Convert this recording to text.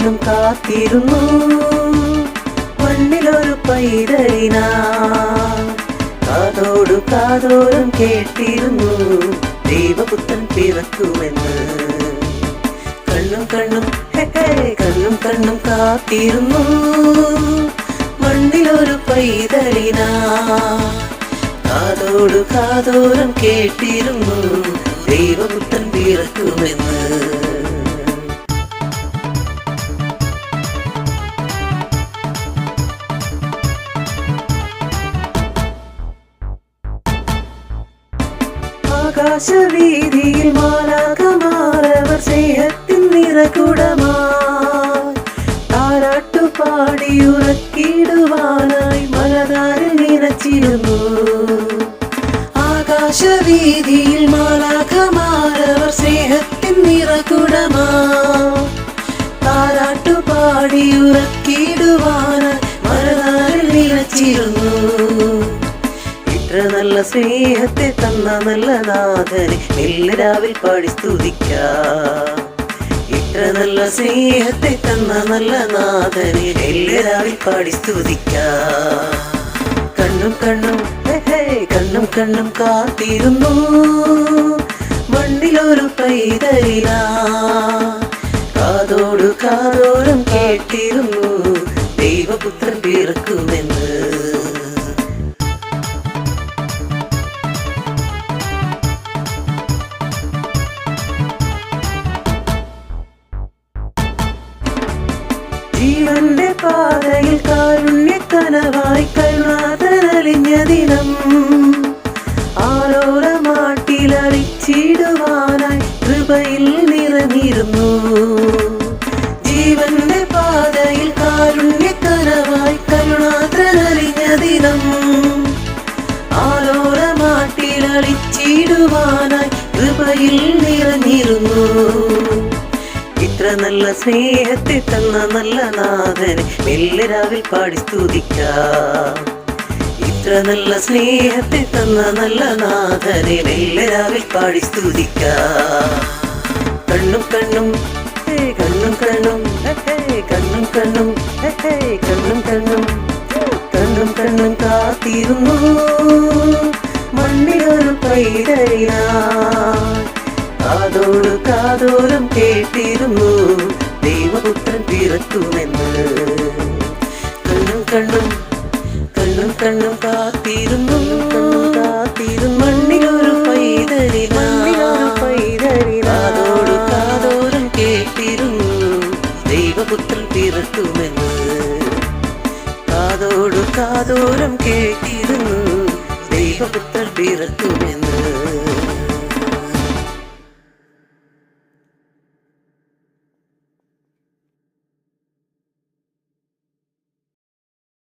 കണ്ണും കാത്തിരുന്നു മണ്ണിലൊരു പൈതലിനാ. കാതോടു കാതോരം കേട്ടിരുന്നു ദൈവപുത്രൻ പിറക്കുമെന്ന്. കണ്ണും കണ്ണും കണ്ണും കണ്ണും കാത്തിരുന്നു മണ്ണിലൊരു പൈതലിനാ. കാതോടു കാതോരം കേട്ടിരുന്നു ദൈവപുത്രൻ പിറക്കുമെന്ന്. ആകാശവീതിയിൽ മാലാഖമാരവർ സ്നേഹത്തിൻ നിറകുടമായി താരാട്ടുപാടിയുറക്കിടുവാനായി മലതാരിൽ നിറച്ചിരുന്നു. ആകാശവീതിയിൽ മാലാഖമാരവർ സ്നേഹത്തിൻ നിറകുടമായി താരാട്ടുപാടിയുറക്കിടുവാനായി മലതാരിൽ നിറച്ചിരുന്നു. ഇത്ര നല്ല സ്നേഹത്തെ തന്ന നല്ല നാഥനെ എല്ലാവരിൽ പാടി സ്തുതിക്കാം. ഇത്ര നല്ല സ്നേഹത്തെ തന്ന നല്ല നാഥനെ എല്ലാവരിൽ പാടി സ്തുതിക്കാം. കണ്ണും കണ്ണും കണ്ണും കണ്ണും കാത്തിരുന്നു മണ്ണിലൊരു പൈതലിനാ. കാതോടു കാതോരം കേട്ടിരുന്നു ദൈവപുത്രൻ പിറക്കുമെന്ന്. ജീവന്റെ പാതയിൽ കാരുണ്യക്കനവായി കരുണാതരലിഞ്ഞ ദിനം ആലോലമാട്ടിലറിച്ചിടുവാനായി കൃപയിൽ നിറഞ്ഞിരുന്നു. ജീവന്റെ പാതയിൽ കാരുണ്യക്കനവായി കരുണാതരലിഞ്ഞ ദിനം ആലോലമാട്ടിലറിച്ചിടുവാനായി കൃപയിൽ നിറഞ്ഞിരുന്നു. ഇത്ര നല്ല സ്നേഹത്തെ തന്ന നല്ല നാഥനെ എല്ലാവരിൽ പാടി സ്തുതിക്കാം. ഇത്ര നല്ല സ്നേഹത്തെ തന്ന നല്ല നാഥനെ എല്ലാവരിൽ പാടി സ്തുതിക്കാം. കണ്ണും കണ്ണും കണ്ണും കണ്ണും കണ്ണും കണ്ണും കണ്ണും കണ്ണും കണ്ണും കണ്ണും കാത്തിരുന്നു മണ്ണിലൊരു പൈതലിനാ. കാതോടു കാതോരം കേട്ടിരുന്നു ദൈവപുത്രൻ പിറക്കുമെന്ന്. കണ്ണും കണ്ണും കണ്ണും കണ്ണും കാത്തിരുന്നു മണ്ണിലൊരു പൈതലിനാ. കാതോടു കാതോരം കേട്ടിരുന്നു ദൈവപുത്രൻ പിറക്കുമെന്ന്. കാതോടു കാതോരം കേട്ടിരുന്നു ദൈവപുത്രൻ പിറക്കുമെന്ന്.